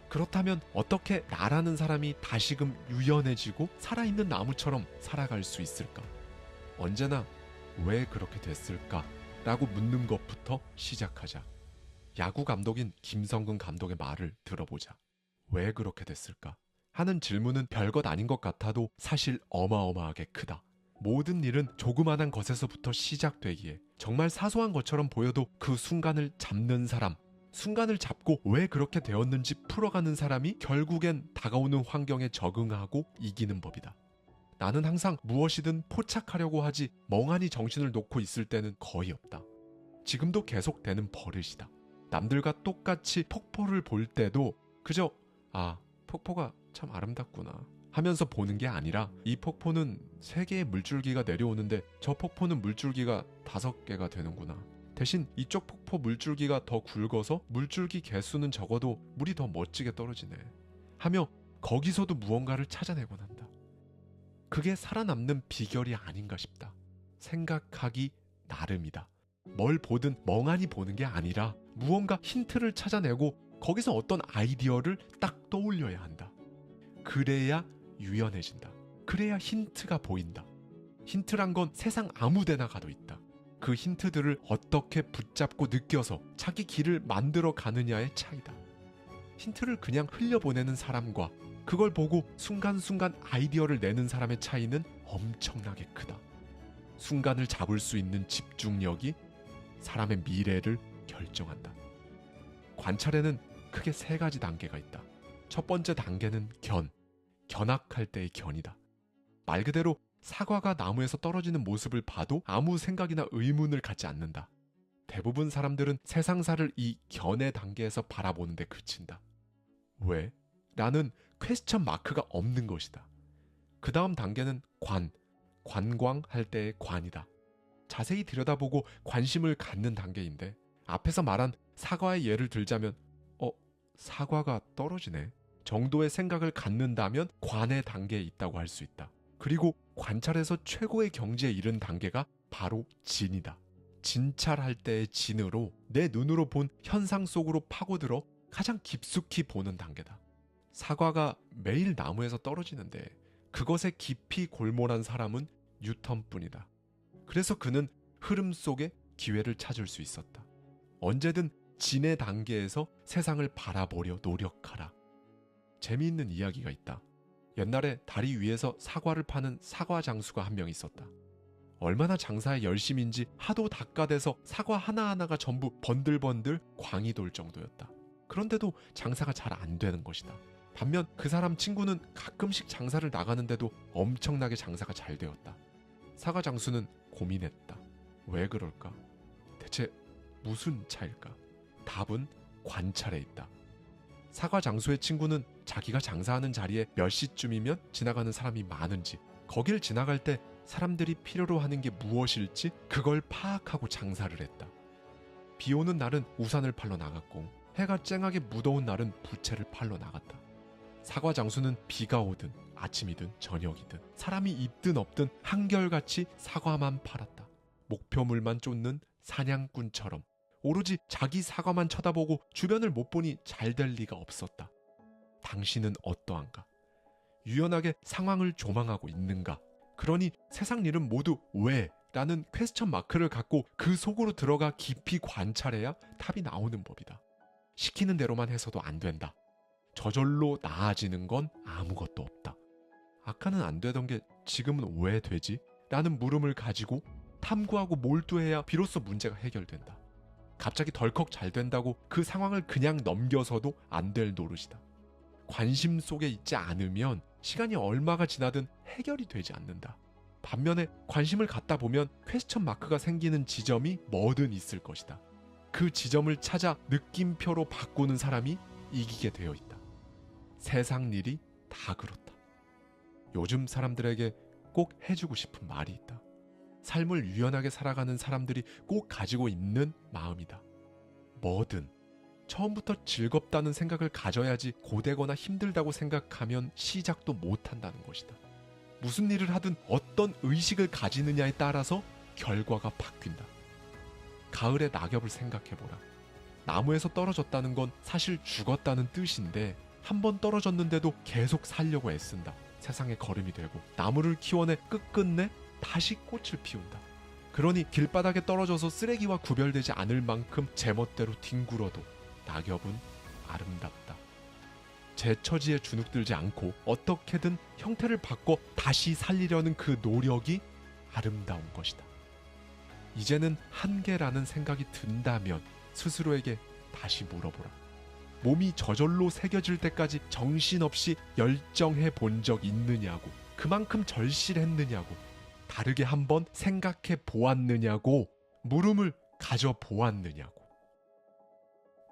그렇다면 어떻게 나라는 사람이 다시금 유연해지고 살아있는 나무처럼 살아갈 수 있을까? 언제나 왜 그렇게 됐을까? 라고 묻는 것부터 시작하자. 야구 감독인 김성근 감독의 말을 들어보자. 왜 그렇게 됐을까? 하는 질문은 별것 아닌 것 같아도 사실 어마어마하게 크다. 모든 일은 조그만한 것에서부터 시작되기에 정말 사소한 것처럼 보여도 그 순간을 잡는 사람, 순간을 잡고 왜 그렇게 되었는지 풀어가는 사람이 결국엔 다가오는 환경에 적응하고 이기는 법이다. 나는 항상 무엇이든 포착하려고 하지 멍하니 정신을 놓고 있을 때는 거의 없다. 지금도 계속되는 버릇이다. 남들과 똑같이 폭포를 볼 때도 그저 폭포가 참 아름답구나 하면서 보는 게 아니라 이 폭포는 3개의 물줄기가 내려오는데 저 폭포는 물줄기가 5개가 되는구나. 대신 이쪽 폭포 물줄기가 더 굵어서 물줄기 개수는 적어도 물이 더 멋지게 떨어지네 하며 거기서도 무언가를 찾아내곤 한다. 그게 살아남는 비결이 아닌가 싶다. 생각하기 나름이다. 뭘 보든 멍하니 보는 게 아니라 무언가 힌트를 찾아내고 거기서 어떤 아이디어를 딱 떠올려야 한다. 그래야 유연해진다. 그래야 힌트가 보인다. 힌트란 건 세상 아무 데나 가도 있다. 그 힌트들을 어떻게 붙잡고 느껴서 자기 길을 만들어 가느냐의 차이다. 힌트를 그냥 흘려보내는 사람과 그걸 보고 순간순간 아이디어를 내는 사람의 차이는 엄청나게 크다. 순간을 잡을 수 있는 집중력이 사람의 미래를 결정한다. 관찰에는 크게 3가지 단계가 있다. 첫 번째 단계는 견학할 때의 견이다. 말 그대로 사과가 나무에서 떨어지는 모습을 봐도 아무 생각이나 의문을 갖지 않는다. 대부분 사람들은 세상사를 이 견의 단계에서 바라보는데 그친다. 왜? 라는 퀘스천 마크가 없는 것이다. 그 다음 단계는 관광할 때의 관이다. 자세히 들여다보고 관심을 갖는 단계인데 앞에서 말한 사과의 예를 들자면 사과가 떨어지네 정도의 생각을 갖는다면 관의 단계에 있다고 할 수 있다. 그리고 관찰에서 최고의 경지에 이른 단계가 바로 진이다. 진찰할 때의 진으로 내 눈으로 본 현상 속으로 파고들어 가장 깊숙이 보는 단계다. 사과가 매일 나무에서 떨어지는데 그것에 깊이 골몰한 사람은 뉴턴뿐이다. 그래서 그는 흐름 속에 기회를 찾을 수 있었다. 언제든 진의 단계에서 세상을 바라보려 노력하라. 재미있는 이야기가 있다. 옛날에 다리 위에서 사과를 파는 사과 장수가 한 명 있었다. 얼마나 장사에 열심인지 하도 닦아대서 사과 하나하나가 전부 번들번들 광이 돌 정도였다. 그런데도 장사가 잘 안 되는 것이다. 반면 그 사람 친구는 가끔씩 장사를 나가는데도 엄청나게 장사가 잘 되었다. 사과 장수는 고민했다. 왜 그럴까? 대체 무슨 차일까? 답은 관찰에 있다. 사과 장수의 친구는 자기가 장사하는 자리에 몇 시쯤이면 지나가는 사람이 많은지, 거길 지나갈 때 사람들이 필요로 하는 게 무엇일지 그걸 파악하고 장사를 했다. 비 오는 날은 우산을 팔러 나갔고 해가 쨍하게 무더운 날은 부채를 팔러 나갔다. 사과 장수는 비가 오든 아침이든 저녁이든 사람이 있든 없든 한결같이 사과만 팔았다. 목표물만 쫓는 사냥꾼처럼 오로지 자기 사과만 쳐다보고 주변을 못 보니 잘 될 리가 없었다. 당신은 어떠한가? 유연하게 상황을 조망하고 있는가? 그러니 세상 일은 모두 왜? 라는 퀘스천 마크를 갖고 그 속으로 들어가 깊이 관찰해야 답이 나오는 법이다. 시키는 대로만 해서도 안 된다. 저절로 나아지는 건 아무것도 없다. 아까는 안 되던 게 지금은 왜 되지? 라는 물음을 가지고 탐구하고 몰두해야 비로소 문제가 해결된다. 갑자기 덜컥 잘 된다고 그 상황을 그냥 넘겨서도 안 될 노릇이다. 관심 속에 있지 않으면 시간이 얼마가 지나든 해결이 되지 않는다. 반면에 관심을 갖다 보면 퀘스천 마크가 생기는 지점이 뭐든 있을 것이다. 그 지점을 찾아 느낌표로 바꾸는 사람이 이기게 되어 있다. 세상 일이 다 그렇다. 요즘 사람들에게 꼭 해주고 싶은 말이 있다. 삶을 유연하게 살아가는 사람들이 꼭 가지고 있는 마음이다. 뭐든 처음부터 즐겁다는 생각을 가져야지 고되거나 힘들다고 생각하면 시작도 못한다는 것이다. 무슨 일을 하든 어떤 의식을 가지느냐에 따라서 결과가 바뀐다. 가을의 낙엽을 생각해보라. 나무에서 떨어졌다는 건 사실 죽었다는 뜻인데 한 번 떨어졌는데도 계속 살려고 애쓴다. 세상의 거름이 되고 나무를 키워내 끝끝내 다시 꽃을 피운다. 그러니 길바닥에 떨어져서 쓰레기와 구별되지 않을 만큼 제멋대로 뒹굴어도 낙엽은 아름답다. 제 처지에 주눅들지 않고 어떻게든 형태를 바꿔 다시 살리려는 그 노력이 아름다운 것이다. 이제는 한계라는 생각이 든다면 스스로에게 다시 물어보라. 몸이 저절로 새겨질 때까지 정신없이 열정해 본 적 있느냐고, 그만큼 절실했느냐고, 다르게 한번 생각해 보았느냐고, 물음을 가져 보았느냐고.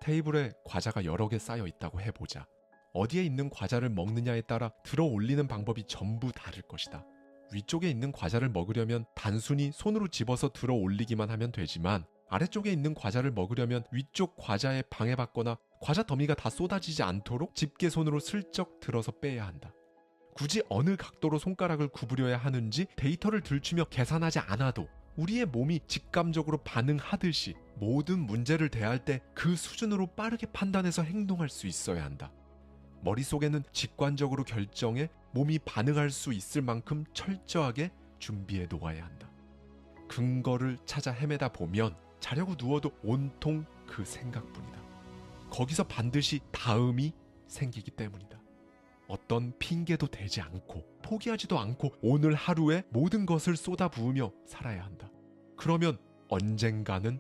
테이블에 과자가 여러 개 쌓여 있다고 해보자. 어디에 있는 과자를 먹느냐에 따라 들어 올리는 방법이 전부 다를 것이다. 위쪽에 있는 과자를 먹으려면 단순히 손으로 집어서 들어 올리기만 하면 되지만 아래쪽에 있는 과자를 먹으려면 위쪽 과자에 방해받거나 과자 더미가 다 쏟아지지 않도록 집게손으로 슬쩍 들어서 빼야 한다. 굳이 어느 각도로 손가락을 구부려야 하는지 데이터를 들추며 계산하지 않아도 우리의 몸이 직감적으로 반응하듯이 모든 문제를 대할 때 그 수준으로 빠르게 판단해서 행동할 수 있어야 한다. 머릿속에는 직관적으로 결정해 몸이 반응할 수 있을 만큼 철저하게 준비해 놓아야 한다. 근거를 찾아 헤매다 보면 자려고 누워도 온통 그 생각뿐이다. 거기서 반드시 다음이 생기기 때문이다. 어떤 핑계도 대지 않고 포기하지도 않고 오늘 하루에 모든 것을 쏟아부으며 살아야 한다. 그러면 언젠가는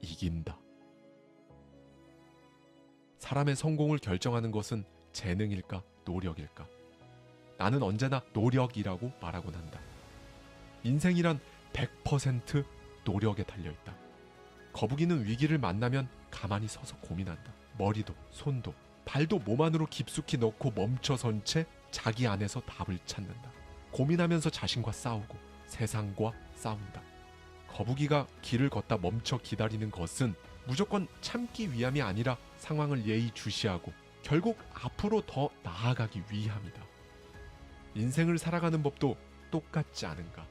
이긴다. 사람의 성공을 결정하는 것은 재능일까 노력일까? 나는 언제나 노력이라고 말하곤 한다. 인생이란 100% 노력에 달려있다. 거북이는 위기를 만나면 가만히 서서 고민한다. 머리도 손도 발도 몸 안으로 깊숙이 넣고 멈춰선 채 자기 안에서 답을 찾는다. 고민하면서 자신과 싸우고 세상과 싸운다. 거북이가 길을 걷다 멈춰 기다리는 것은 무조건 참기 위함이 아니라 상황을 예의주시하고 결국 앞으로 더 나아가기 위함이다. 인생을 살아가는 법도 똑같지 않은가?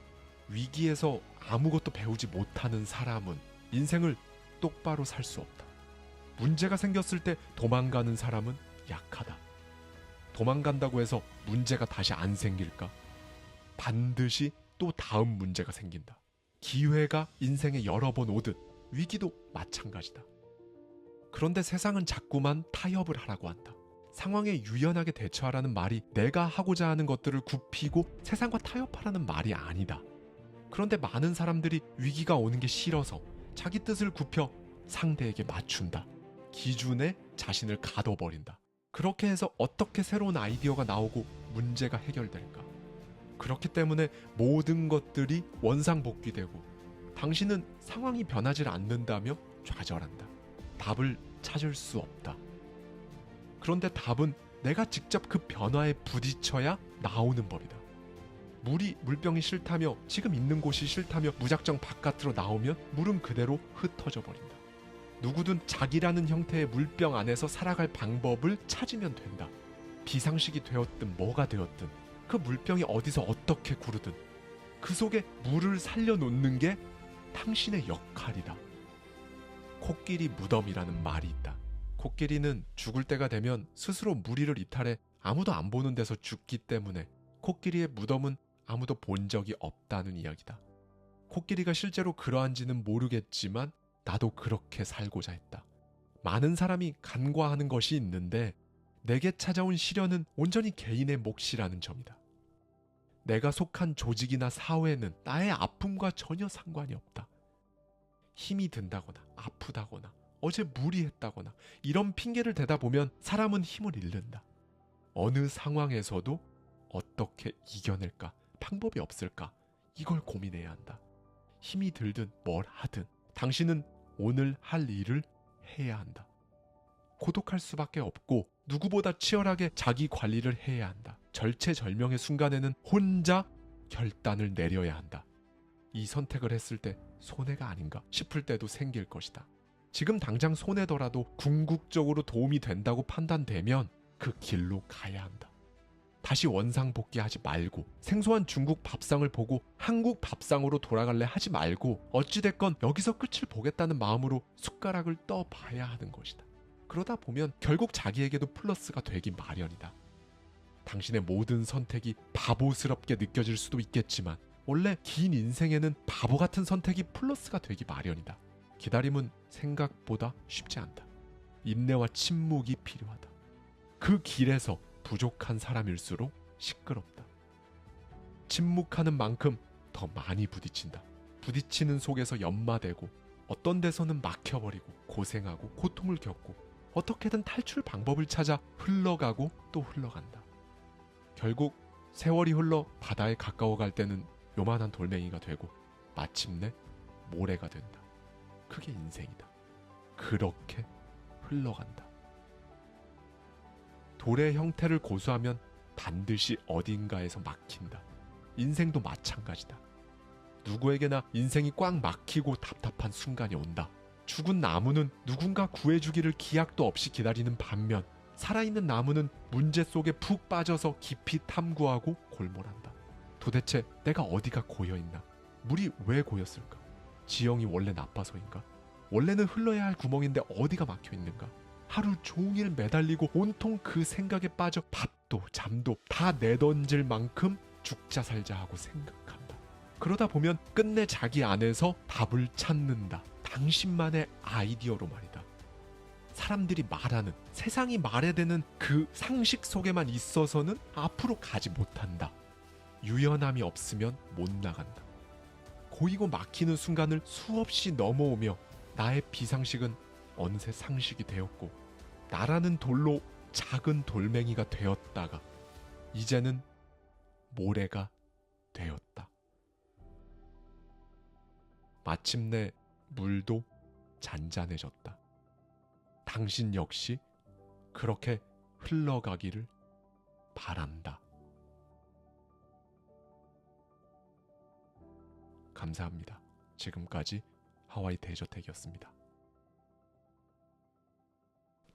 위기에서 아무것도 배우지 못하는 사람은 인생을 똑바로 살 수 없다. 문제가 생겼을 때 도망가는 사람은 약하다. 도망간다고 해서 문제가 다시 안 생길까? 반드시 또 다음 문제가 생긴다. 기회가 인생에 여러 번 오듯 위기도 마찬가지다. 그런데 세상은 자꾸만 타협을 하라고 한다. 상황에 유연하게 대처하라는 말이 내가 하고자 하는 것들을 굽히고 세상과 타협하라는 말이 아니다. 그런데 많은 사람들이 위기가 오는 게 싫어서 자기 뜻을 굽혀 상대에게 맞춘다. 기준에 자신을 가둬버린다. 그렇게 해서 어떻게 새로운 아이디어가 나오고 문제가 해결될까? 그렇기 때문에 모든 것들이 원상복귀되고 당신은 상황이 변하지 않는다며 좌절한다. 답을 찾을 수 없다. 그런데 답은 내가 직접 그 변화에 부딪혀야 나오는 법이다. 물병이 싫다며 지금 있는 곳이 싫다며 무작정 바깥으로 나오면 물은 그대로 흩어져 버린다. 누구든 자기라는 형태의 물병 안에서 살아갈 방법을 찾으면 된다. 비상식이 되었든 뭐가 되었든 그 물병이 어디서 어떻게 구르든 그 속에 물을 살려놓는 게 당신의 역할이다. 코끼리 무덤이라는 말이 있다. 코끼리는 죽을 때가 되면 스스로 무리를 이탈해 아무도 안 보는 데서 죽기 때문에 코끼리의 무덤은 아무도 본 적이 없다는 이야기다. 코끼리가 실제로 그러한지는 모르겠지만 나도 그렇게 살고자 했다. 많은 사람이 간과하는 것이 있는데 내게 찾아온 시련은 온전히 개인의 몫이라는 점이다. 내가 속한 조직이나 사회는 나의 아픔과 전혀 상관이 없다. 힘이 든다거나 아프다거나 어제 무리했다거나 이런 핑계를 대다 보면 사람은 힘을 잃는다. 어느 상황에서도 어떻게 이겨낼까? 방법이 없을까? 이걸 고민해야 한다. 힘이 들든 뭘 하든 당신은 오늘 할 일을 해야 한다. 고독할 수밖에 없고 누구보다 치열하게 자기 관리를 해야 한다. 절체절명의 순간에는 혼자 결단을 내려야 한다. 이 선택을 했을 때 손해가 아닌가 싶을 때도 생길 것이다. 지금 당장 손해더라도 궁극적으로 도움이 된다고 판단되면 그 길로 가야 한다. 다시 원상복귀하지 말고 생소한 중국 밥상을 보고 한국 밥상으로 돌아갈래 하지 말고 어찌됐건 여기서 끝을 보겠다는 마음으로 숟가락을 떠봐야 하는 것이다. 그러다 보면 결국 자기에게도 플러스가 되기 마련이다. 당신의 모든 선택이 바보스럽게 느껴질 수도 있겠지만 원래 긴 인생에는 바보 같은 선택이 플러스가 되기 마련이다. 기다림은 생각보다 쉽지 않다. 인내와 침묵이 필요하다. 그 길에서 부족한 사람일수록 시끄럽다. 침묵하는 만큼 더 많이 부딪힌다. 부딪히는 속에서 연마되고 어떤 데서는 막혀버리고 고생하고 고통을 겪고 어떻게든 탈출 방법을 찾아 흘러가고 또 흘러간다. 결국 세월이 흘러 바다에 가까워갈 때는 요만한 돌멩이가 되고 마침내 모래가 된다. 그게 인생이다. 그렇게 흘러간다. 돌의 형태를 고수하면 반드시 어딘가에서 막힌다. 인생도 마찬가지다. 누구에게나 인생이 꽉 막히고 답답한 순간이 온다. 죽은 나무는 누군가 구해주기를 기약도 없이 기다리는 반면 살아있는 나무는 문제 속에 푹 빠져서 깊이 탐구하고 골몰한다. 도대체 내가 어디가 고여있나? 물이 왜 고였을까? 지형이 원래 나빠서인가? 원래는 흘러야 할 구멍인데 어디가 막혀있는가? 하루 종일 매달리고 온통 그 생각에 빠져 밥도 잠도 다 내던질 만큼 죽자 살자 하고 생각한다. 그러다 보면 끝내 자기 안에서 답을 찾는다. 당신만의 아이디어로 말이다. 사람들이 말하는, 세상이 말해대는 그 상식 속에만 있어서는 앞으로 가지 못한다. 유연함이 없으면 못 나간다. 고이고 막히는 순간을 수없이 넘어오며 나의 비상식은 어느새 상식이 되었고 나라는 돌로 작은 돌멩이가 되었다가 이제는 모래가 되었다. 마침내 물도 잔잔해졌다. 당신 역시 그렇게 흘러가기를 바란다. 감사합니다. 지금까지 하와이 대저택이었습니다.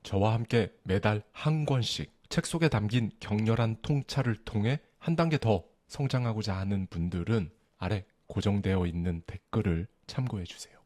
저와 함께 매달 한 권씩 책 속에 담긴 격렬한 통찰을 통해 한 단계 더 성장하고자 하는 분들은 아래 고정되어 있는 댓글을 참고해 주세요.